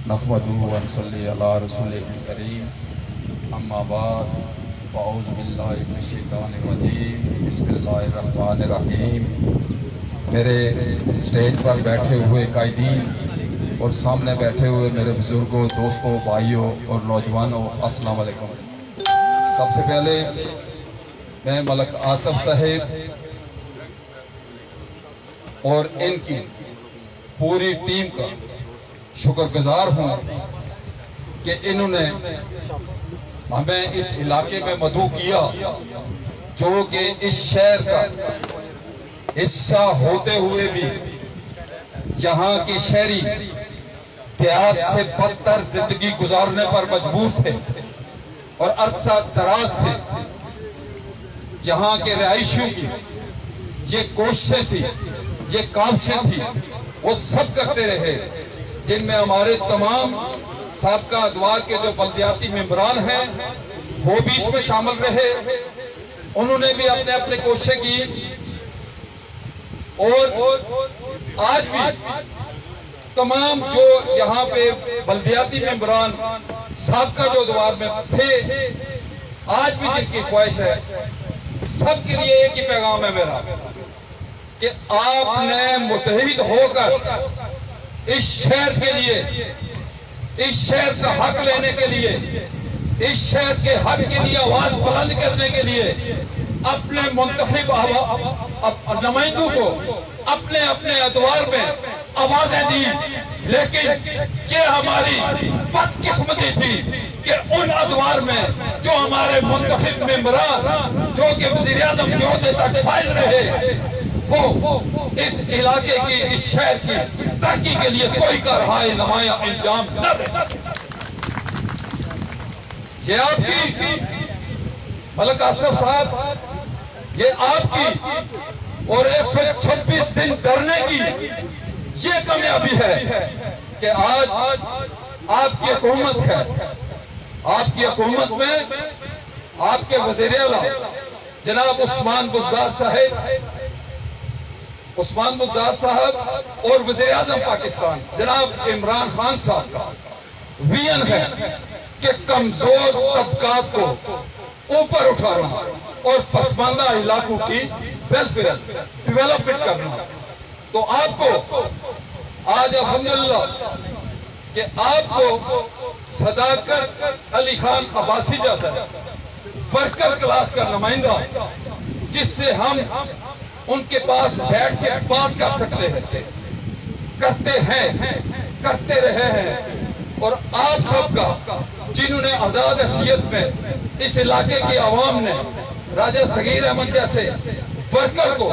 نحمدہ و نصلی علی رسولہ الکریم اما بعد فاعوذ باللہ من الشیطان الرجیم بسم اللہ الرحمن الرحیم۔ میرے اسٹیج پر بیٹھے ہوئے قائدین اور سامنے بیٹھے ہوئے میرے بزرگوں، دوستوں، بھائیوں اور نوجوانوں، السلام علیکم۔ سب سے پہلے میں ملک آصف صاحب اور ان کی پوری ٹیم کا شکر گزار ہوں کہ انہوں نے ہمیں اس علاقے میں مدعو کیا، جو کہ اس شہر کا حصہ ہوتے ہوئے بھی یہاں کے شہری دیہات سے بدتر زندگی گزارنے پر مجبور تھے اور عرصہ دراز تھے۔ یہاں کے رہائشیوں کی یہ کوششیں تھی، یہ کاوشیں تھی، وہ سب کرتے رہے، جن میں ہمارے تمام سابقہ ادوار کے جو بلدیاتی ممبران ہیں وہ بھی اس میں شامل رہے۔ انہوں نے بھی اپنے اپنے کوششیں کی اور آج بھی تمام جو یہاں پہ بلدیاتی ممبران سابقہ جو ادوار میں تھے، آج بھی جن کی خواہش ہے، سب کے لیے ایک ہی پیغام ہے میرا کہ آپ نے متحد ہو کر اس شہر کے لیے، اس شہر کا حق لینے کے لیے، اس شہر کے حق کے لیے آواز بلند کرنے کے لیے اپنے منتخب نمائندوں کو اپنے اپنے ادوار میں آوازیں دی۔ لیکن یہ ہماری بدقسمتی تھی کہ ان ادوار میں جو ہمارے منتخب ممبران جو کہ وزیر اعظم کے عہدے تک فائز رہے، وہ اس علاقے کی، اس شہر کی ترقی کے لیے کوئی کارروائی نمایاں انجام نہ دے سکے۔ یہ آپ کی ملک آصف صاحب، یہ آپ کی اور 126 دن دھرنے کی یہ کامیابی ہے کہ آج آپ کی حکومت ہے۔ آپ کی حکومت میں آپ کے وزیر اعلیٰ جناب عثمان بزدار صاحب اور وزیر اعظم پاکستان جناب عمران خان صاحب کا ویژن ہے کہ کمزور طبقات کو اوپر اٹھانا اور پسماندہ علاقوں کی ویلفیئر ڈیولپمنٹ کرنا۔ تو آپ کو آج الحمدللہ کہ آپ کو صداقت علی خان عباسی جیسا ورکر کلاس کا نمائندہ، جس سے ہم ان کے پاس بیٹھ کے بات کر سکتے ہیں، کرتے ہیں، کرتے رہے ہیں، اور آپ سب کا جنہوں نے آزاد حیثیت میں اس علاقے کی عوام نے راجہ صغیر احمد جیسے ورکر کو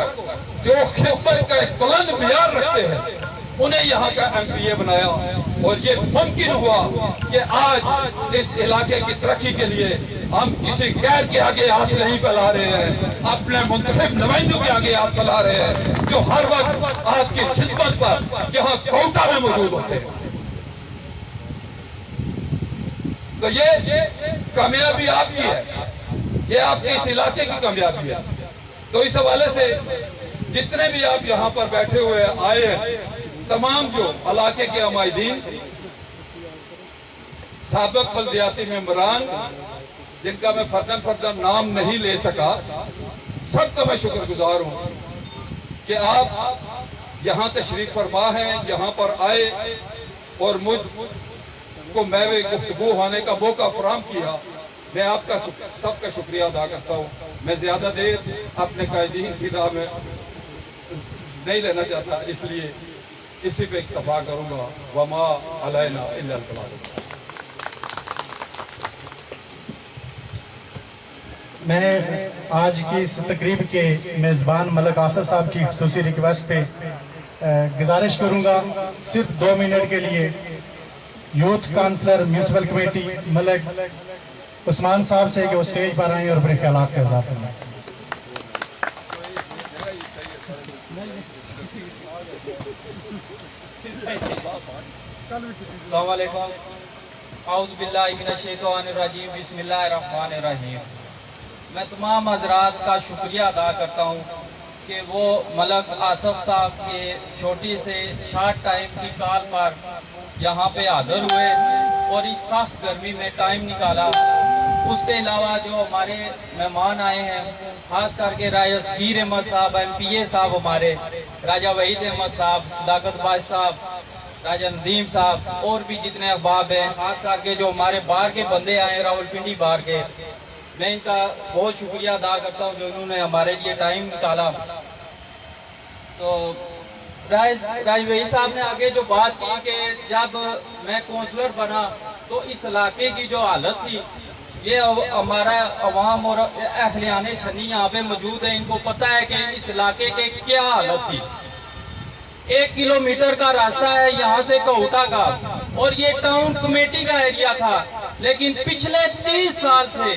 جو خدمت کا ایک بلند معیار رکھتے ہیں، انہیں یہاں کا ایم پی اے بنایا، اور یہ ممکن ہوا کہ آج اس علاقے کی ترقی کے لیے ہم کسی غیر کے آگے ہاتھ نہیں پھیلا رہے ہیں، اپنے منتخب نمائندوں کے آگے ہاتھ پھیلا رہے ہیں، جو ہر وقت آپ کی خدمت پر یہاں کوٹا میں موجود ہوتے ہیں۔ تو یہ کامیابی آپ کی ہے، یہ آپ کے اس علاقے کی کامیابی ہے۔ تو اس حوالے سے جتنے بھی آپ یہاں پر بیٹھے ہوئے آئے ہیں، تمام جو علاقے کے عمائدین، سابق بلدیاتی ممبران جن کا میں فردن نام نہیں لے سکا، سب کا میں شکر گزار ہوں کہ آپ یہاں تشریف فرما ہیں، یہاں پر آئے اور مجھ کو میوے گفتگو ہونے کا موقع فراہم کیا۔ میں آپ کا سب کا شکریہ ادا کرتا ہوں۔ میں زیادہ دیر اپنے قائدین کی راہ میں نہیں لینا چاہتا، اس لیے اسی پہ اکتفا کروں گا۔ وما علینا الا البلاغ۔ میں آج کی اس تقریب کے میزبان ملک آصف صاحب کی خصوصی ریکویسٹ پہ گزارش کروں گا صرف 2 منٹ کے لیے یوتھ کانسلر میونسپل کمیٹی ملک عثمان صاحب سے کہ وہ سٹیج پر آئیں اور اپنے خیالات کا اظہار کریں۔ السلام علیکم۔ اعوذ باللہ من الشیطان الرجیم، بسم اللہ الرحمن الرحیم۔ میں تمام حضرات کا شکریہ ادا کرتا ہوں کہ وہ ملک آصف صاحب کے چھوٹی سے شارٹ ٹائم کی کال پر یہاں پہ حاضر ہوئے اور اس سخت گرمی میں ٹائم نکالا۔ اس کے علاوہ جو ہمارے مہمان آئے ہیں، خاص کر کے راجہ صغیر احمد صاحب، MP صاحب ہمارے، راجہ وحید احمد صاحب، صداقت باز صاحب، راجہ ندیم صاحب، اور بھی جتنے احباب ہیں، خاص کر کے جو ہمارے باہر کے بندے آئے ہیں راولپنڈی باہر کے، میں ان کا بہت شکریہ ادا کرتا ہوں جو انہوں نے ہمارے لیے ٹائم نکالا۔ تو راج وحید صاحب نے آگے جو بات کی کہ جب میں کونسلر بنا تو اس علاقے کی جو حالت تھی، یہ ہمارا عوام اور اہلیان چھنی یہاں پہ موجود ہیں، ان کو پتہ ہے کہ اس علاقے کے کیا حالت تھی۔ 1 کلومیٹر کا راستہ ہے یہاں سے کوٹا کا، اور یہ ٹاؤن کمیٹی کا ایریا تھا، لیکن پچھلے 30 سال تھے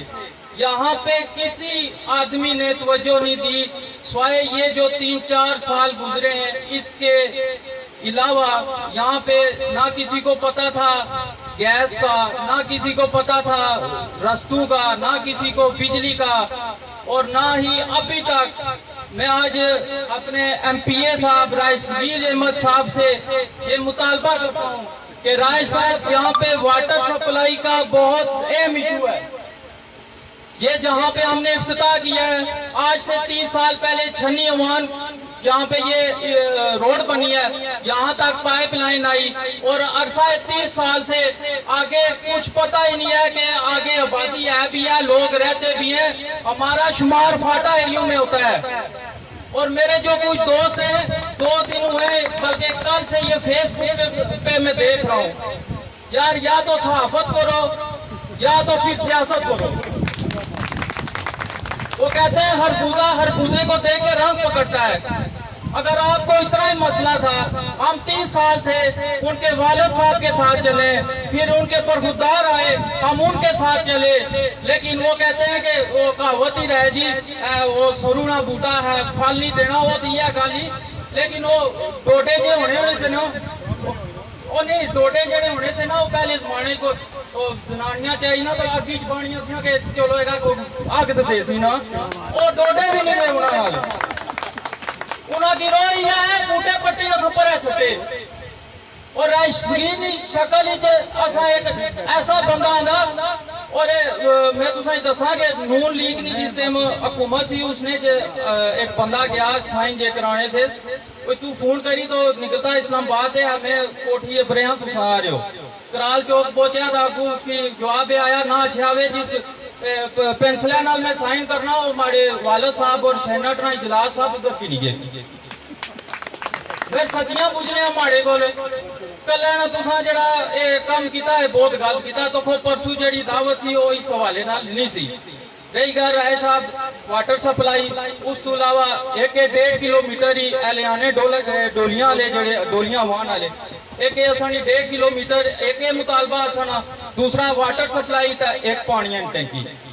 یہاں پہ کسی آدمی نے توجہ نہیں دی، سوائے یہ جو 3-4 سال گزرے ہیں۔ اس کے علاوہ یہاں پہ نہ کسی کو پتا تھا گیس کا، نہ کسی کو پتا تھا رستوں کا، نہ کسی کو بجلی کا، اور نہ ہی ابھی تک۔ میں آج اپنے MP صاحب راج صغیر احمد صاحب سے یہ مطالبہ کرتا ہوں کہ راج صاحب یہاں پہ واٹر سپلائی کا بہت اہم ایشو ہے۔ یہ جہاں پہ ہم نے افتتاح کیا ہے آج سے 30 سال پہلے چھنی اوان جہاں پہ یہ روڈ بنی ہے، یہاں تک پائپ لائن آئی، اور عرصہ 30 سال سے آگے کچھ پتہ ہی نہیں ہے کہ آگے آبادی ہے بھی ہے، لوگ رہتے بھی ہیں۔ ہمارا شمار فاٹا ایریوں میں ہوتا ہے، اور میرے جو کچھ دوست ہیں 2 دن ہوئے، بلکہ کل سے یہ فیس بک پہ میں دیکھ رہا ہوں، یار یا تو صحافت کرو یا تو پھر سیاست کرو۔ وہ کہتے ہیں ہر گوزے کو دیکھ کے رنگ پکڑتا ہے۔ اگر آپ کو اتنا ہی مسئلہ تھا، ہم 30 سال سے ان کے والد صاحب کے ساتھ چلے، پھر ان کے پرخوددار آئے، ہم ان کے ساتھ چلے، لیکن وہ کہتے ہیں کہ وہ کہاوت ہی رہے جی وہ سرونا بوٹا ہے پھل نہیں دینا، وہ دیا گالی، لیکن وہ ڈوڈے جے ہونے سے نا، وہ نہیں ڈوڈے جڑے ہونے سے نا، وہ پہلے زمانے کو زنانیاں چاہیے نا تو اگی چبانیاں سی کہ چلو ایگا کو آگ تو دے سی نا، وہ ڈوڈے بھی نہیں دے انہاں کی روئی ہے بوٹے پٹیاں سپر ہے سٹے۔ اور راج صغیر شکل ہی ایسا ایک ایسا بندہ آندا، اور میں تو سائیں دساں کہ نون لیگ نہیں جس ٹائم حکومت سی، اس نے ایک بندہ گیا سائن جے کرانے سے، تو فون کری تو نکلتا اسلام آباد ہے، ہمیں کوٹھی بریاں تو آ رہے ہو، کرال چوک پہنچیا تھا، اس کی جواب آیا نہ چھاوے جس پینسلے نال میں سائن کرنا، ہمارے والد صاحب اور سینٹ نہ اجلاس صاحب ادھر کی نہیں گئے۔ پھر سچیاں پوچھنے ہمارے کو کلے نا تساں جڑا کام کیتا ہے بہت غلط کیتا، تو پھر پرسوں جڑی دعوت سی وہ اس حوالے نال نہیں سی۔ رہی گل رائے صاحب واٹر سپلائی، اس تو علاوہ 1.5 کلومیٹر ہی اہلیانے ڈولیاں والے جڑے ڈولیاں وان والے، ایک اسانی 1.5 کلومیٹر ایک مطالبہ اسانا، دوسرا واٹر سپلائی تا ایک پانیاں ٹینکی نہیں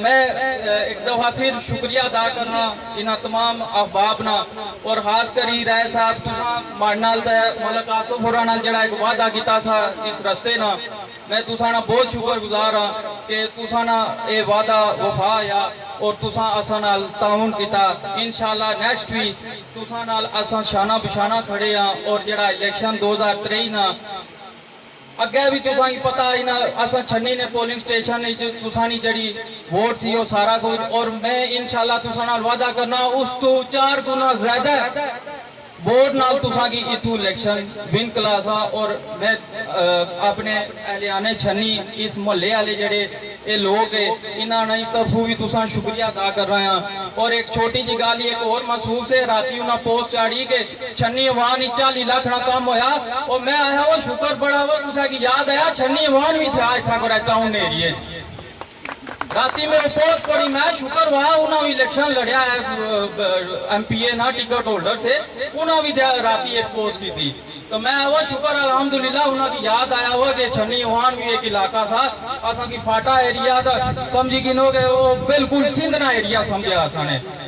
میں ایک دفعہ پھر شکریہ ادا کرنا انہاں تمام احباب نا، اور خاص کری رائے صاحب تساں مارنال تے ملک آصف ہوراں نال جڑا ایک وعدہ کیتا سا اس رستے نا، میں تساں نا بہت شکر گزار ہاں کہ تساں نا اے وعدہ وفا آیا اور تساں اساں نال تعاون کیتا۔ انشاءاللہ نیکسٹ وی تساں نال اساں شانہ بشانہ کھڑے ہاں، اور جڑا الیکشن 2023 نا اگے بھی تساں کی پتہ ہے نا، اساں چھنی نے پولنگ سٹیشن تساں نی جڑی ووٹ سی وہ سارا کچھ، اور میں انشاءاللہ تساں نال وعدہ کرنا اس تو 4 گنا زیادہ ووٹ نال تساں کی اتو الیکشن ون کلاسا، اور میں اپنے اہلیان چھنی اس محلے والے جڑے یہ لوگ انہاں نے طرفوں بھی تساں شکریہ ادا کر رہے ہیں۔ اور ایک چھوٹی جی گل ایک اور محسوس ہے، راتی انہاں پوسٹ چاڑی کہ چھنی اوان 40 لاکھ نا کام ہویا، اور میں آیا وہ شکر بڑا وہ تساں کی یاد آیا چھنی اوان بھی تھا اتنا کو ٹاؤن ایریے راتی میں پوسٹ پڑی، میں شکر ہوا انہاں بھی الیکشن لڑیا ہے MP نا ٹکٹ ہولڈر سے، انہاں بھی راتی ایک پوسٹ کی تھی، تو میں وہ شکر الحمدللہ انہاں کی یاد آیا ہوا کہ چھنی اوان بھی ایک علاقہ سا اساں کی فاٹا ایریا تھا، سمجھی گنو کہ وہ بالکل سندھ نا ایریا سمجھا اساں نے،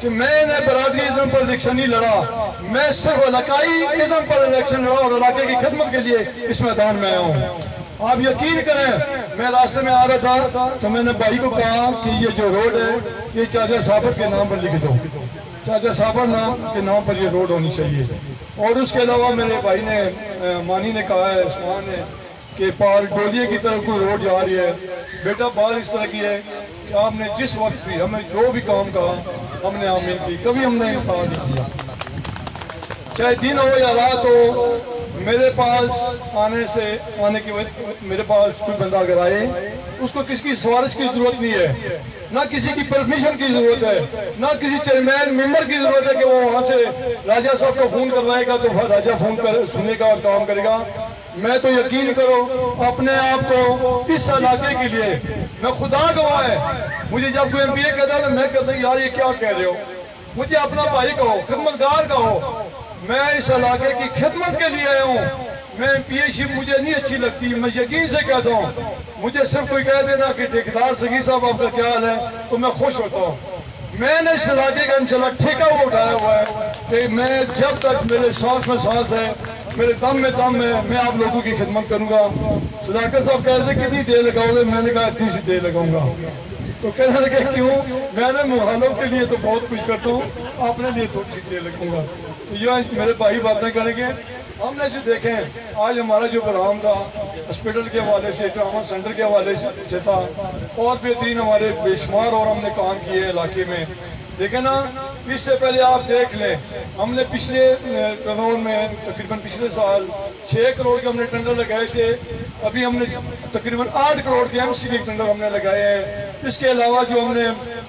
کہ میں نے برادری ازم پر الیکشن نہیں لڑا، میں صرف علاقائی ازم پر الیکشن لڑا اور علاقے کی خدمت کے لیے اس میدان میں آیا ہوں۔ آپ یقین کریں، میں راستے میں آ رہا تھا تو میں نے بھائی کو کہا کہ یہ جو روڈ ہے یہ چاچا صابر کے نام پر لکھ دو، چاچا صابر نام کے نام پر یہ روڈ ہونی چاہیے۔ اور اس کے علاوہ میرے بھائی نے مانی نے کہا ہے، عثمان نے، کہ پال ڈولیے کی طرف کوئی روڈ جا رہی ہے، بیٹا بات اس طرح کی ہے کہ آپ نے جس وقت بھی ہمیں جو بھی کام کہا ہم نے آمین کی، کبھی ہم نے انکار نہیں کیا، چاہے دن ہو یا رات ہو۔ میرے پاس آنے کی وجہ، میرے پاس کوئی بندہ اگر آئے اس کو کسی کی سفارش کی ضرورت نہیں ہے، نہ کسی کی پرمیشن کی ضرورت ہے، نہ کسی چیئرمین ممبر کی ضرورت ہے کہ وہ وہاں سے راجہ صاحب کو فون کروائے گا تو راجہ فون کر سنے گا اور کام کرے گا۔ میں تو یقین کرو اپنے آپ کو اس علاقے کے لیے، میں خدا گواہ ہے، مجھے جب کوئی MPA کہتا ہے تو میں کہتا ہوں یار یہ کیا کہہ رہے ہو، مجھے اپنا بھائی کہو، خدمتگار کہو، میں اس علاقے کی خدمت کے لیے آیا ہوں۔ میں MPA شپ مجھے نہیں اچھی لگتی، میں یقین سے کہتا ہوں، مجھے صرف کوئی کہہ دینا کہ ٹھیکیدار سگی صاحب آپ کا کیا حال ہے تو میں خوش ہوتا ہوں۔ میں نے اس علاقے کا انشاءاللہ ٹھیکہ وہ اٹھایا ہوا ہے کہ میں جب تک میرے سانس میں سانس ہے، میرے دم میں دم ہے، میں آپ لوگوں کی خدمت کروں گا۔ صداقت صاحب کہہ رہے کتنی دیر لگاؤ گے، میں نے کہا اتنی سی دیر لگاؤں گا، تو کہنے لگے کیوں؟ میں نے مخالف کے لیے تو بہت کچھ کرتا ہوں، اپنے لیے تھوڑی سی دیر لگوں گا۔ یہ میرے بھائی باتیں کریں گے۔ ہم نے جو دیکھیں آج ہمارا جو پروگرام تھا ہاسپٹل کے حوالے سے، ٹراما سینٹر کے حوالے سے تھا، اور بہترین ہمارے بے شمار اور ہم نے کام کیے علاقے میں، دیکھیں نا۔ اس سے پہلے آپ دیکھ لیں، ہم نے پچھلے ٹرن میں تقریباً پچھلے سال 6 کروڑ کے ہم نے ٹینڈر لگائے تھے، ابھی ہم نے تقریباً 8 کروڑ کے MC کے ٹینڈر ہم نے لگائے ہیں۔ اس کے علاوہ جو ہم نے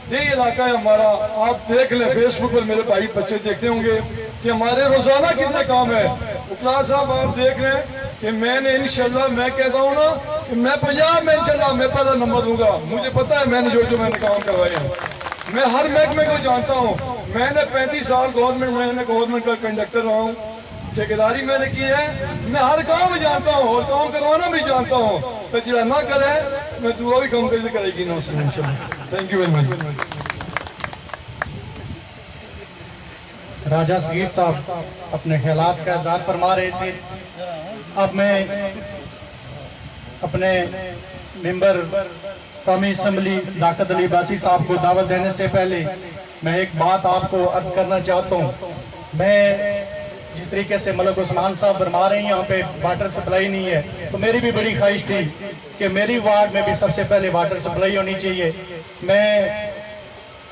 یہی علاقہ ہے ہمارا، آپ دیکھ لیں فیس بک پر میرے بھائی بچے دیکھتے ہوں گے کہ ہمارے روزانہ کتنے کام ہے۔ اقلاع صاحب آپ دیکھ رہے ہیں کہ میں نے انشاءاللہ، میں کہتا ہوں نا کہ میں 50 میں انشاءاللہ میں پہلا نمبر دوں گا۔ مجھے پتا ہے میں نے جو میں نے کام کروائے ہیں، میں ہر محکمے کو جانتا ہوں۔ میں نے 35 سال گورنمنٹ کا کنڈکٹر رہا ہوں، ٹھیکیداری میں نے کی ہے، میں ہر کام میں جانتا ہوں اور کام کروانا بھی جانتا ہوں۔ تو جڑا نہ کرے میں دعا بھی کام کرے گی نا اس میں انشاءاللہ۔ Thank you very much. Raja Saghir صاحب اپنے خیالات کا اظہار فرما رہے تھے۔ اب میں اپنے ممبر قومی اسمبلی صداقت علی عباسی صاحب کو دعوت دینے سے پہلے میں ایک بات آپ کو عرض کرنا چاہتا ہوں۔ میں جس طریقے سے ملک عثمان صاحب فرما رہے ہیں یہاں پہ واٹر سپلائی نہیں ہے، تو میری بھی بڑی خواہش تھی کہ میری وارڈ میں بھی سب سے پہلے واٹر سپلائی ہونی چاہیے۔ میں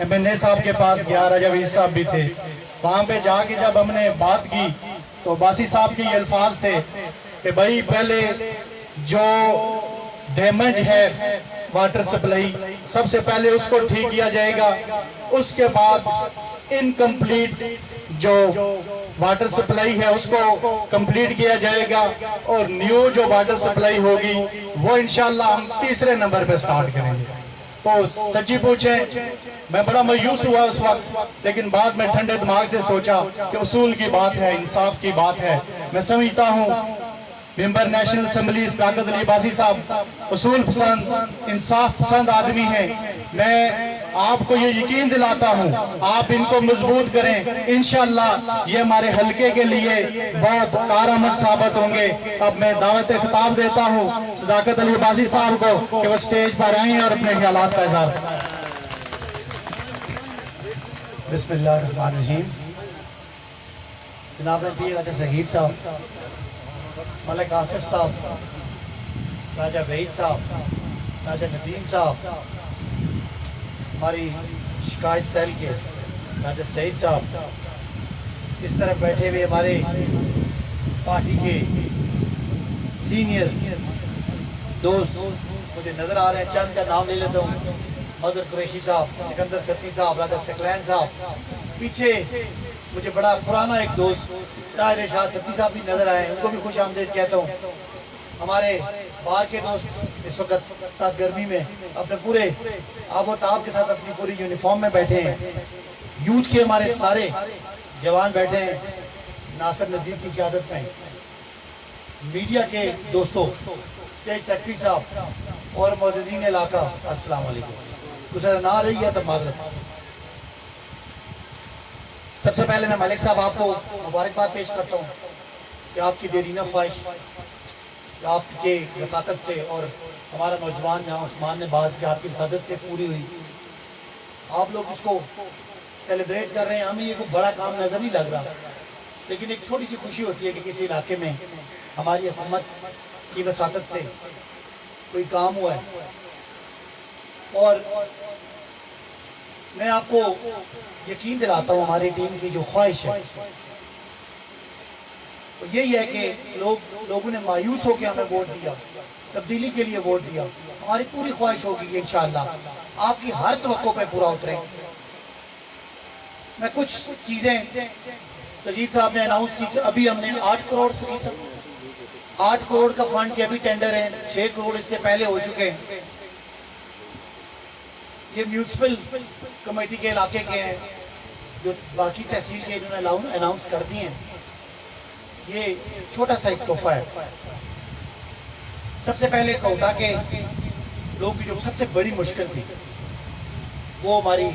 MNA صاحب کے پاس گیا، راجہ وحید صاحب بھی تھے، وہاں پہ جا کے جب ہم نے بات کی تو عباسی صاحب کے یہ الفاظ تھے کہ بھائی پہلے جو ڈیمیج ہے واٹر سپلائی سب سے پہلے اس کو ٹھیک کیا جائے گا، اس کے بعد انکمپلیٹ جو واٹر سپلائی ہے اس کو کمپلیٹ کیا جائے گا، اور نیو جو واٹر سپلائی ہوگی وہ انشاءاللہ ہم 3رے نمبر پہ سٹارٹ کریں گے۔ تو سچی پوچھیں میں بڑا مایوس ہوا اس وقت، لیکن بعد میں ٹھنڈے دماغ سے سوچا کہ اصول کی بات ہے، انصاف کی بات ہے۔ میں سمجھتا ہوں ممبر نیشنل اسمبلی صداقت علی عباسی صاحب اصول پسند، انصاف پسند آدمی ہیں۔ میں آپ کو یہ یقین دلاتا ہوں آپ ان کو مضبوط کریں، انشاءاللہ یہ ہمارے حلقے کے لیے بہت کارآمد ثابت ہوں گے۔ اب میں دعوت خطاب دیتا ہوں صداقت علی عباسی صاحب کو کہ وہ سٹیج پر آئیں اور اپنے خیالات کا اظہار کریں۔ بسم اللہ الرحمن الرحیم۔ جناب MPA راجہ شہید صاحب، ملک آصف صاحب، راجہ وحید صاحب، راجہ ندیم صاحب، ہماری شکایت سیل کے راجہ سعید صاحب، اس طرف بیٹھے ہوئے ہمارے پارٹی کے سینئر دوست مجھے نظر آ رہے ہیں، چند کا نام لے لیتا ہوں، حضر قریشی صاحب، سکندر ستی صاحب، راجہ سکلین صاحب، پیچھے مجھے بڑا پرانا ایک دوست طاہر ارشاد ستی صاحب بھی نظر آئے ہیں، ان کو بھی خوش آمدید کہتا ہوں۔ ہمارے باہر کے دوست اس وقت ساتھ گرمی میں اپنے پورے آب و تاب کے ساتھ اپنی پوری یونیفارم میں بیٹھے ہیں، یوتھ کے ہمارے سارے جوان بیٹھے ہیں ناصر نذیر کی قیادت میں، میڈیا کے دوستوں، اسٹیٹ سیکرٹری صاحب اور معززین علاقہ، السلام علیکم۔ کچھ نہ رہی ہے تو معذرت۔ سب سے پہلے میں ملک صاحب آپ کو مبارکباد پیش کرتا ہوں کہ آپ کی دیرینہ خواہش آپ کے وساطت سے اور ہمارا نوجوان جہاں عثمان نے بات کی آپ کی وساطت سے پوری ہوئی. آپ لوگ اس کو سیلیبریٹ کر رہے ہیں. ہمیں یہ کوئی بڑا کام نظر نہیں لگ رہا, لیکن ایک تھوڑی سی خوشی ہوتی ہے کہ کسی علاقے میں ہماری حکومت کی وساطت سے کوئی کام ہوا ہے. اور میں آپ کو یقین دلاتا ہوں ہماری ٹیم کی جو خواہش ہے وہ یہی ہے کہ لوگوں نے مایوس ہو کے ہمیں ووٹ دیا, تبدیلی کے لیے ووٹ دیا. ہماری پوری خواہش ہوگی کہ انشاءاللہ آپ کی ہر توقع پہ پورا اتریں. میں کچھ چیزیں سجید صاحب نے اناؤنس کی کہ ابھی ہم نے 8 کروڑ سجید صاحب 8 کروڑ کا فنڈ کے ابھی ٹینڈر ہے, 6 کروڑ اس سے پہلے ہو چکے ہیں. یہ میونسپل کمیٹی کے علاقے کے ہیں, جو باقی تحصیل کے انہوں نے اناؤنس کر دی ہیں. یہ چھوٹا سا ایک تحفہ ہے. سب سے پہلے کوٹا کے لوگوں کی جو سب سے بڑی مشکل تھی وہ ہماری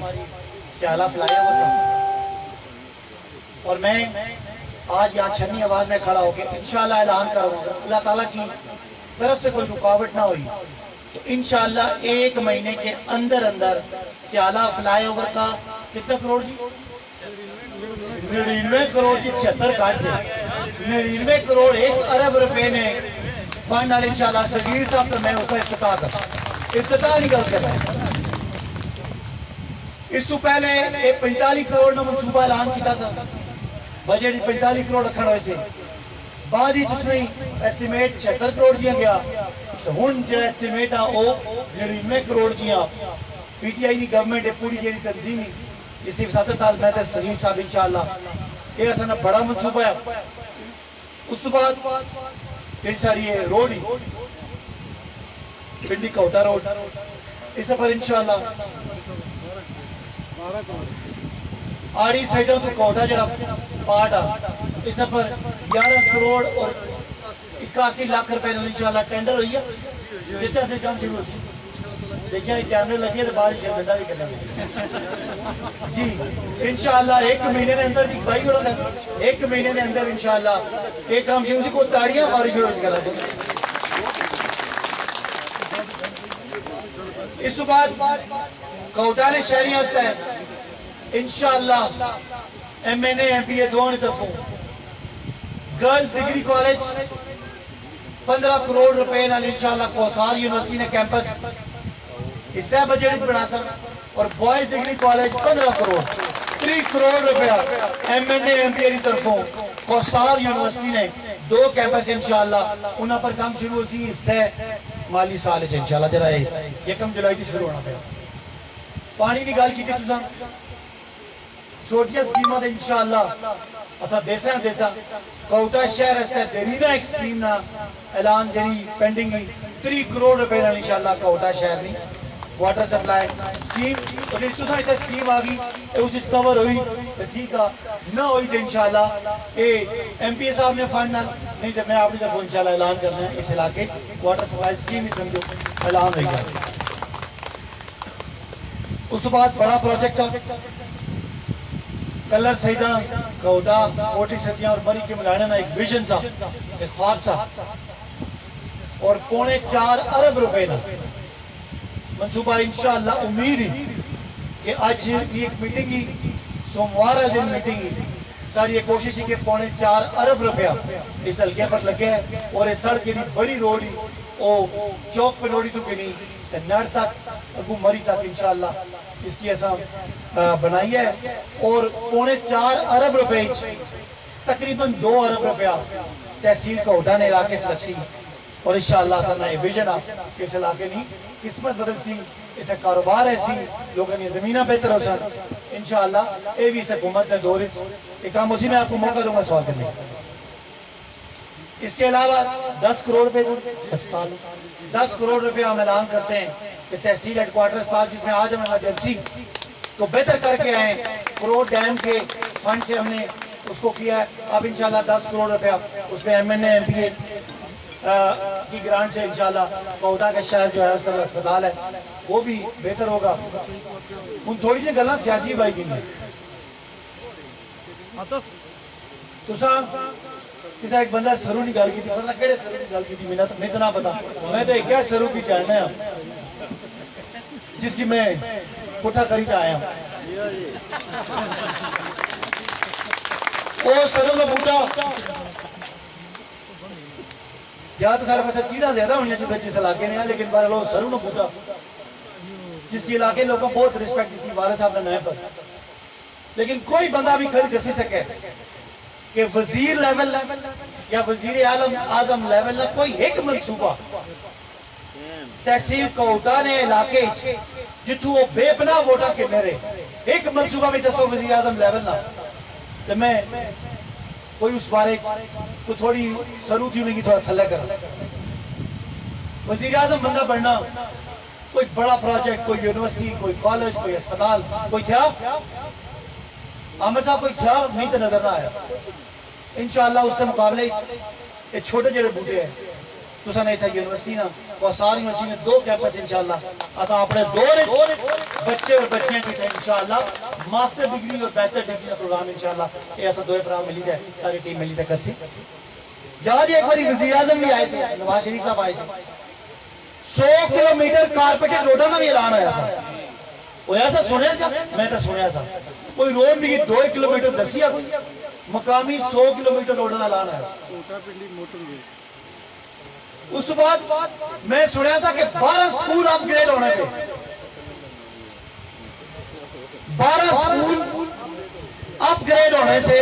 سیالہ فلائی اوور تھا, اور میں آج یہاں چھنی آواز میں کھڑا ہو کے انشاءاللہ اعلان کروں گا, اللہ تعالیٰ کی طرف سے کوئی رکاوٹ نہ ہوئی تو انشاءاللہ 1 مہینے کے اندر سیالہ فلائی اوور کا کتنا کروڑ جی 99 کروڑ کی 76 کارڈ سے 99 کروڑ 1 ارب روپے نے فائنل انشاءاللہ صغیر صاحب تو میں اس کا افتتاح کرتا افتتاح نکل کر رہا ہے. اس تو پہلے 45 کروڑ نے منصوبہ اعلان کیا تھا, بجٹ 45 کروڑ رکھنا ہوئے سے بعد ہی جس نے ایسٹیمیٹ 76 کروڑ دیا گیا تو ہن جو ایسٹیمیٹ ہے وہ 99 کروڑ دیا. پی ٹی آئی کی گورنمنٹ ہے پوری جیڑی تنظیم ہے اسی وساطت نال میں تے صحیح صاحب انشاءاللہ یہ اساں بڑا منصوبہ ہے. اس تو بعد پھر ساری یہ روڈ ہی پنڈی کوٹا روڈ اس پر انشاءاللہ آڑی سائیڈوں تو کوٹا جڑا پارٹ ہے اس پر 11 کروڑ اور 81 لاکھ روپے انشاءاللہ ٹینڈر ہوئی ہے. جتنا سے کام شروع ہوئی دیکھیں کیمرے لگے تو بعد شرمندہ بھی کریں جی انشاءاللہ 1 مہینے کے اندر بھائی بڑا 1 مہینے کے اندر انشاءاللہ ایک کام شروع کو تاڑیاں ہماری شروع سے کرا دیں. اس تو بعد کوٹا نے شہری ہستا ہے انشاءاللہ M N A M P A دونوں طرفوں گرلز ڈگری کالج 15 کروڑ روپے نال انشاءاللہ کوثار یونیورسٹی نے کیمپس اس سے بجٹ بنا سا, اور boys degree college 15 crore 3 crore روپیہ M N A M P A کی طرفوں کوثار یونیورسٹی نے 2 کیمپس انشاءاللہ انہاں پر کام شروع ہو سی. اس سے مالی سال ہے انشاءاللہ جرا 1 جولائی کی شروع ہونا پہ. پانی کی گل کی تساں چھوٹیاں سکیماں دے انشاءاللہ اسا دیسا کوٹا شہر اس تے دیرینہ ایک سکیم نا اعلان جڑی پینڈنگ 3 کروڑ روپے نال انشاءاللہ کوٹا شہر نہیں واٹر سپلائی سکیم اور جس تساں تے سکیم آ گئی اس وچ کور ہوئی تے ٹھیک آ نہ ہوئی تے انشاءاللہ اے ایم پی اے صاحب نے فنڈ نال نہیں تے میں اپنی طرف انشاءاللہ اعلان کرنا ہے اس علاقے واٹر سپلائی سکیم ہی سمجھو اعلان ہوئی گیا. اس تو بعد بڑا پروجیکٹ کلر سیدہ کوٹا کوٹی ستیاں اور بری کے ملانا ایک ویژن سا ایک خواب سا اور 4.25 ارب روپے نا منصوبہ انشاءاللہ امید ہی کہ آج ایک میٹنگ ہی سوموارہ دن میٹنگ ہی ساری یہ کوشش ہی کہ 4.25 ارب روپیہ اس حلقے پر لگے ہیں اور یہ سڑک کی بڑی روڈ ہی وہ چوک پہ روڈی تو کہ نہیں نڑ تک اگو مری تک انشاءاللہ اس کی ایسا بنائی ہے. اور 4.25 ارب روپے تقریباً 2 ارب روپیہ تحصیل کوٹا نے علاقے لگسی اور انشاءاللہ سرنا یہ ویژن آپ کہ اس علاقے نہیں قسمت بدل سی اتنا کاروبار ایسی لوگوں نے زمینہ بہتر ہو سن انشاءاللہ اے بھی اس حکومت نے دور ایک کام اسی میں آپ کو موقع دوں گا سوال کرنے. اس کے علاوہ 10 کروڑ روپے اسپتال 10 کروڑ روپے ہم اعلان کرتے ہیں کہ تحصیل ہیڈ کوارٹر اسپتال جس میں آج ہم ایمرجنسی کو بہتر کر کے آئے ہیں کروڑ ڈیم کے فنڈ سے ہم نے اس کو کیا ہے. اب انشاءاللہ 10 کروڑ روپیہ اس میں M N A M P A کی گرانٹ سے انشاءاللہ کوٹا کا شہر جو ہے اس طرح اسپتال ہے وہ بھی بہتر ہوگا. ان تھوڑی جی گلاں سیاسی بھائی کی نہیں کسا ایک بندہ سرو نہیں گل کی تھی پتہ کیڑے سرو کی گل کی تھی میں تو نہ پتا میں تو ایک کیا سرو کی چاہنا ہے جس کی میں پٹھا خریدا آیا ہوں وہ سرو کا بوٹا یا تو سارے پاس چیڑا زیادہ ہوئی ہیں جس علاقے نے لیکن بارے لوگ سرو کا بوٹا جس کی علاقے لوگوں کو بہت رسپیکٹ تھی والد صاحب نے میں پر لیکن کوئی بندہ بھی خرید دسی سکے کہ وزیر لیول یا وزیر اعظم لیول نہ کوئی ایک منصوبہ تحصیل کوٹا نے علاقے جتوں وہ بے پناہ ووٹاں کے میرے ایک منصوبہ بھی دسو وزیر اعظم لیول نہ تو میں کوئی اس بارے کو تھوڑی سرود ہی نہیں تھوڑا تھلے کر وزیر اعظم بندہ بڑھنا کوئی بڑا پروجیکٹ کوئی یونیورسٹی کوئی کالج کوئی اسپتال کوئی تھا عامر صاحب کوئی تھا نہیں تو نظر نہ آیا انشاءاللہ اس کے مقابلے یہ چھوٹے جڑے بوٹے ہیں تو سا نہیں تھا یونیورسٹی نا اور ساری یونیورسٹی میں 2 کیمپس انشاءاللہ اسا اپنے دور بچے اور بچیاں کی انشاءاللہ ماسٹر ڈگری اور بیچلر ڈگری کا پروگرام انشاءاللہ یہ ایسا 2 پروگرام ملی ہے ساری ٹیم ملی ہے کرسی یاد ایک باری وزیر اعظم بھی آئے تھے نواز شریف صاحب آئے تھے 100 کلومیٹر کارپیٹڈ روڈا نا بھی اعلان آیا تھا وہ ایسا سنیا تھا میں تو سنیا تھا کوئی روڈ بھی 2 کلومیٹر دسیا کوئی مقامی 100 کلومیٹر روڈ نہ لانا ہے اس تو بعد میں سنیا تھا کہ 12 سکول اپ گریڈ ہونے پہ 12 سکول اپ گریڈ ہونے سے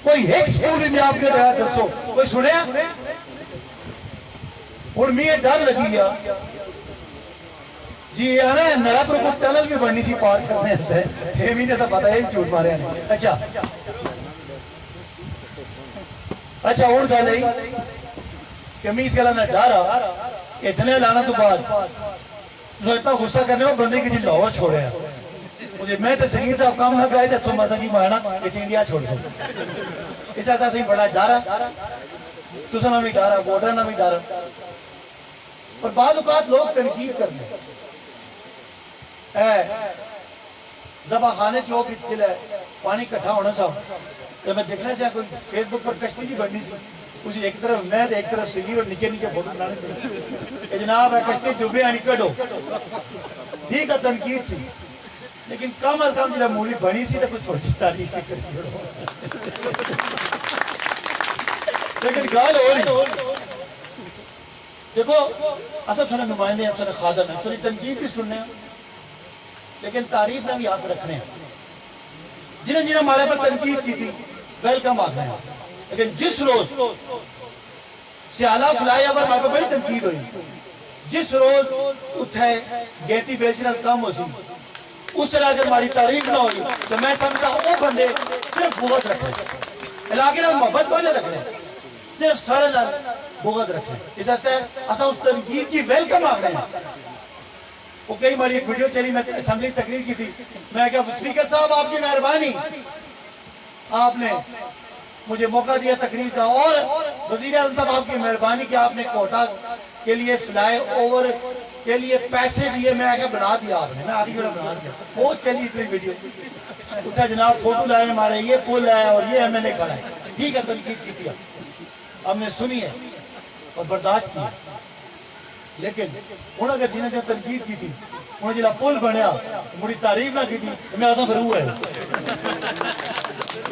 کوئی ایک سکول بھی اپ گریڈ ہے دسو کوئی سنیا اور میں ڈر لگی ہے جی یہ ہے نرا پر کوئی ٹنل بھی بننی سی پار کرنے سے یہ بھی نہیں سا پتا ہے چوٹ مارے ہیں اچھا اور گا لئی کہ میں اس گلہ میں ڈارا اتنے لانا تو بعد جو اتنا غصہ کرنے ہو بندے کی جی لاہور چھوڑے ہیں مجھے میں تو سنگین صاحب کام نہ کرائے تھے سو مزہ کی مارنا کہ انڈیا چھوڑ دیں اس ایسا سے بڑا ڈارا تو سنا بھی ڈارا بورڈر نہ بھی ڈارا اور بعض اوقات لوگ تنقید کرنے زبا خانے چوک اتل ہے پانی کٹھا ہونا سا تو میں دیکھنے سے کوئی فیس بک پر کشتی جی بڑھنی سی اسی ایک طرف میں ایک طرف سگیر اور نکے نکے فوٹو بنانے سے کہ جناب ہے کشتی ڈوبے آنی کٹو ٹھیک ہے تنقید سی لیکن کم از کم جب موڑی بنی سی تو کچھ چھوٹی تاریخ کی کرتی لیکن گال ہو رہی دیکھو اصل سنے نمائندے ہیں سنے خادم ہیں سنے تنقید بھی سننے ہیں لیکن تعریف نہ بھی یاد رکھنے ہیں جنہیں جنہیں ہمارے پر تنقید کی تھی ویلکم آگئے ہیں لیکن جس روز سیالہ فلائی اب ہمارے پر بڑی تنقید ہوئی جس روز اٹھائے گیتی بیچنا کم ہو سی اس طرح اگر ہماری تعریف نہ ہوئی تو میں سمجھتا وہ بندے صرف بغض رکھنے علاقے میں محبت کوئی نہ رکھنے صرف سارے لگ بغض رکھنے اس ہستے اسا اس تنقید کی ویلکم آگئے ہیں وہ کئی باری ایک ویڈیو چلی میں اسمبلی تقریر کی تھی میں کہا سپیکر صاحب آپ کی مہربانی آپ نے مجھے موقع دیا تقریر کا اور وزیر اعظم صاحب آپ کی مہربانی کہ آپ نے کوٹا کے لیے فلائی اوور کے لیے پیسے دیے میں کہا بنا دیا آپ نے میں آگے بنا دیا وہ چلی اتنی ویڈیو اٹھا جناب فوٹو لائے ہمارے یہ پول ہے اور یہ ایم این اے کھڑا ہے ٹھیک ہے تنقید کی تھی اب نے سنی ہے اور برداشت کی لیکن انہوں نے جنہیں جو تنقید کی تھی انہوں نے جنہیں پول بنیا مجھے تعریف نہ کی تھی میں آتا پھر ہوا ہے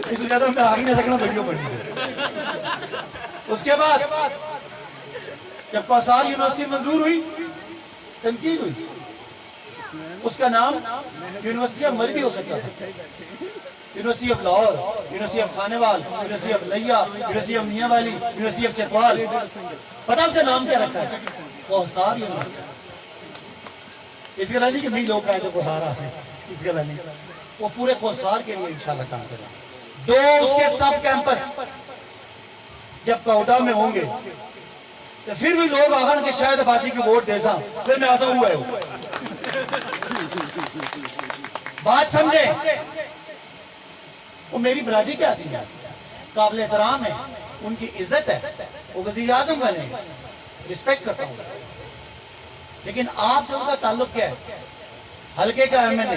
اس وجہ میں آگے نہ سکنا ویڈیو بنی اس کے بعد جب کوسار یونیورسٹی منظور ہوئی تنقید ہوئی اس کا نام یونیورسٹی آف مربی ہو سکتا تھا university of Lahore university of Khanewal university of لیا یونیورسٹی آف میاں والی یونیورسٹی آف چکوال پتہ اس کا نام کیا رکھا ہے کوسار یونیورسٹی اس کے لئے کہ بھی لوگ کہتے کوسار آتے ہیں اس کے لئے وہ پورے کوسار کے لیے انشاءاللہ کام کریں دو اس کے سب کیمپس جب کوٹا میں ہوں گے تو پھر بھی لوگ آخر کہ شاید عباسی کی ووٹ دے سا پھر میں آتا ہوا ہے بات سمجھیں وہ میری برادری کیا تھی قابل احترام ہے ان کی عزت ہے وہ وزیر اعظم بنے رسپیکٹ کرتا ہوں لیکن آپ سے ان کا تعلق کیا ہے حلقے کا ایم این اے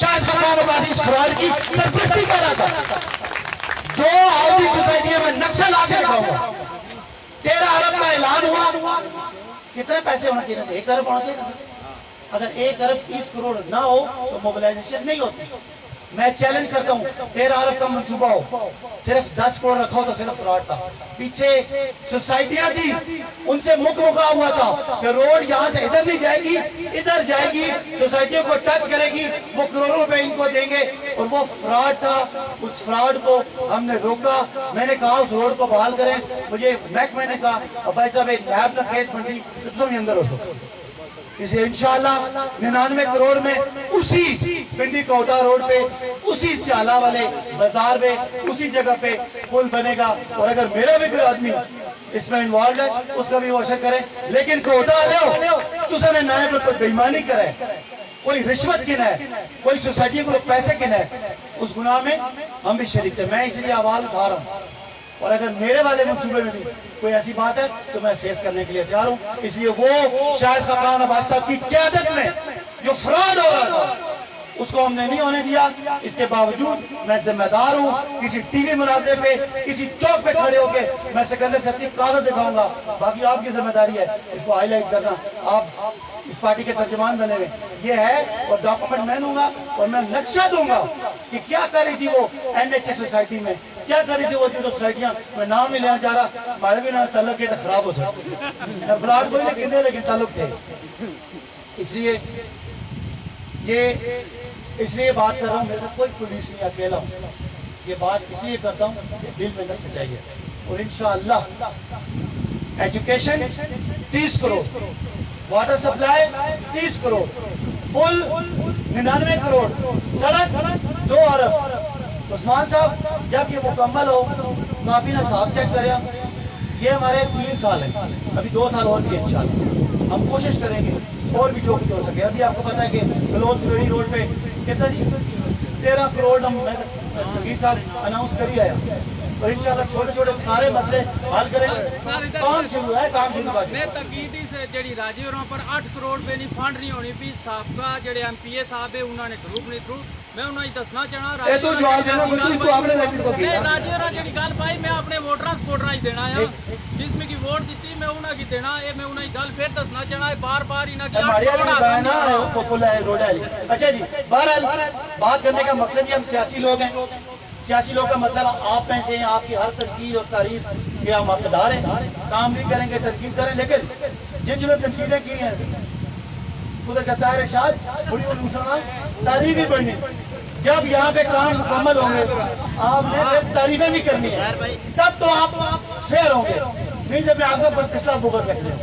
شاہد خاقان عباسی فراڈ کی سرپرستی کر رہا تھا. 2 ہاؤسنگ سوسائٹیوں میں نقشہ لا کے رکھا ہوا. 13 ارب کا اعلان ہوا. کتنے پیسے ہونا چاہیے تھے؟ 1 ارب ہونا چاہیے تھا. اگر 1 ارب 30 کروڑ نہ ہو تو موبلائزیشن نہیں ہوتی. میں چیلنج کرتا ہوں 13 ارب کا منصوبہ ہو, صرف 10 کروڑ رکھا ہو تو صرف فراڈ تھا. پیچھے سوسائٹیاں تھی, ان سے مکا ہوا تھا کہ روڈ یہاں سے ادھر نہیں جائے گی, ادھر جائے گی, سوسائٹیوں کو ٹچ کرے گی, وہ کروڑوں روپے ان کو دیں گے, اور وہ فراڈ تھا. اس فراڈ کو ہم نے روکا. میں نے کہا اس روڈ کو بحال کریں. مجھے محکمہ نے کہا بھائی صاحب ایک نیب نہ کیس بنتی تو تم اندر ہو سکتے. اسے انشاءاللہ 99 کروڑ میں اسی پنڈی کوٹا روڈ پہ, اسی سیالہ والے بازار میں, اسی جگہ پہ پل بنے گا. اور اگر میرا بھی کوئی آدمی اس میں انوالوڈ ہے اس کا بھی وہ اشر کرے. لیکن کوٹا لو تو سنے نائب پر کوئی بیمانی کرے, کوئی رشوت کن ہے, کوئی سوسائٹی کو پیسے کن ہے, اس گناہ میں ہم بھی شریک تھے. میں اس لیے آواز اٹھا رہا ہوں. اور اگر میرے والے منصوبے میں بھی کوئی ایسی بات ہے تو میں فیس کرنے کے لیے تیار ہوں. اس لیے وہ شاہد خاقان عباسی صاحب کی قیادت میں جو فراڈ ہو رہا تھا اس کو ہم نے نہیں ہونے دیا. اس کے باوجود میں ذمہ دار ہوں. کسی ٹی وی مناظرے پہ, کسی چوک پہ کھڑے ہو کے میں سکندر سیٹھی کاغذ دکھاؤں گا. باقی آپ کی ذمہ داری ہے اس کو ہائی لائٹ کرنا. آپ اس پارٹی کے ترجمان بنے ہوئے یہ ہے, اور ڈاکومنٹ میں دوں گا اور میں نقشہ دوں گا کہ کیا کر رہی تھی وہ NHA سوسائٹی میں, کیا کر رہی تھی وہ تینوں سوسائٹیاں. میں نام نہیں لینا چاہ رہا, ہمارے بھی نہ تعلق کے خراب ہو سکتے. فلاٹ کوئی لیکن دے لیکن تعلق تھے. اس لیے بات کر رہا ہوں. میرے ساتھ کوئی پولیس نہیں, اکیلا ہوں. یہ بات اس لیے کرتا ہوں کہ دل میں نہ سچائی ہے. اور انشاءاللہ education 30 crore, water supply 30 crore, پل 99 کروڑ, سڑک 2 ارب. عثمان صاحب جب یہ مکمل ہو تو آپ نے صاحب چیک کریں. یہ ہمارے 3 سال ہیں, ابھی 2 سال اور بھی انشاءاللہ ہم کوشش کریں گے اور بھی جو کچھ ہو سکے. ابھی آپ کو پتا ہے کہ بلوچ سویڑی روڈ پہ کتنا جی 13 کروڑ ہم سکیر صاحب اناؤنس کر ہی آیا. اور انشاءاللہ چھوٹے چھوٹے سارے مسئلے حل کریں گے. کام شروع ہے, کام شروع ہے. میں تقیدی سے جڑی راجی ہوراں پر 8 کروڑ پہ نہیں فنڈ نہیں ہونی بھی. سابقہ جڑے MPA صاحب ہے انہوں نے گروپ نہیں تھرو. میں انہوں نے دسنا چاہنا اے تو جواب دینا کوئی تو اپنے لیکن کو میں راجی ہوراں جڑی گل پائی میں اپنے ووٹراں سپورٹراں ہی دینا ہے. جس میں کی ووٹ دیتی میں انہاں کی دینا. اے میں انہاں کی گل پھر دسنا چاہنا ہے بار بار انہاں کی ہماری ہے نا پوپولا ہے روڈ ہے. اچھا جی, بہرحال بات کرنے کا مقصد یہ ہم سیاسی لوگ ہیں. سیاسی لوگ کا مطلب آپ میں سے ہیں, آپ کی ہر تنقید اور تعریف کے ہم حقدار ہیں. کام نہیں کریں گے تنقید کریں, لیکن جن جنہوں نے تنقیدیں کی ہیں ادھر کہتا ہے ارشاد بڑی مسلمان تعریف ہی پڑھنی. جب یہاں پہ کام مکمل ہوں گے آپ نے پھر تعریفیں بھی کرنی ہے, تب تو آپ فیئر ہوں گے. نہیں جب میں آزم پر پچھلا بغض رکھ لیں.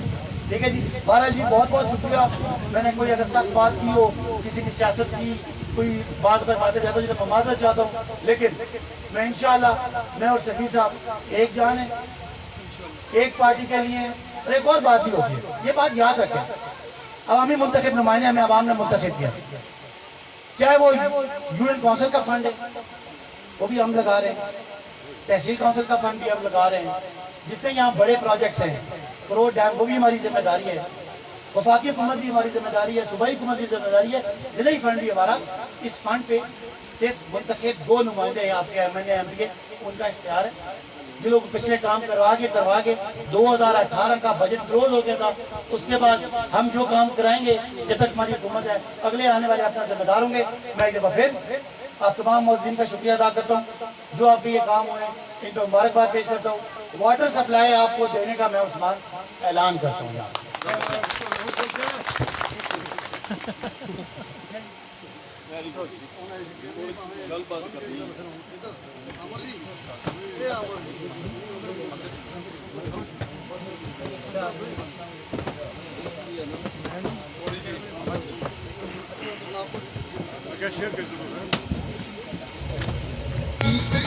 ٹھیک ہے جی, بہرحال جی بہت بہت شکریہ. میں نے کوئی اگر سخت بات کی ہو, کسی کی سیاست کی کوئی بات باتیں چاہتا ہوں جب معذرت چاہتا ہوں, لیکن میں انشاءاللہ میں اور سکیر صاحب ایک جان ہیں, ایک پارٹی کے لیے. اور ایک اور بات بھی ہوتی ہے, یہ بات یاد رکھیں, عوامی منتخب نمائندے ہمیں عوام نے منتخب کیا. چاہے وہ UN کونسل کا فنڈ ہے وہ بھی ہم لگا رہے ہیں, تحصیل کونسل کا فنڈ بھی ہم لگا رہے ہیں, جتنے یہاں بڑے پروجیکٹس ہیں, کروڑ ڈیم وہ بھی ہماری ذمہ داری ہے, وفاقی حکومت بھی ہماری ذمہ داری ہے, صوبائی حکومت بھی ذمہ داری ہے, ضلعی فنڈ بھی ہمارا. اس فنڈ پہ صرف منتخب 2 نمائندے ہیں آپ کے MNA MP, ان کا اختیار ہے. جو لوگ پچھلے کام کروا کے 2018 کا بجٹ کلوز ہو گیا تھا, اس کے بعد ہم جو کام کرائیں گے جب تک ہماری حکومت ہے اگلے آنے والے اپنا ذمہ دار ہوں گے. میں ایک دفعہ پھر آپ تمام معززین کا شکریہ ادا کرتا ہوں جو آپ بھی یہ کام ہوئے, ان کو مبارکباد پیش کرتا ہوں. واٹر سپلائی آپ کو دینے کا میں عثمان اعلان کرتا ہوں.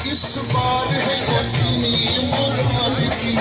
اس بار ہے یقینی مراد کی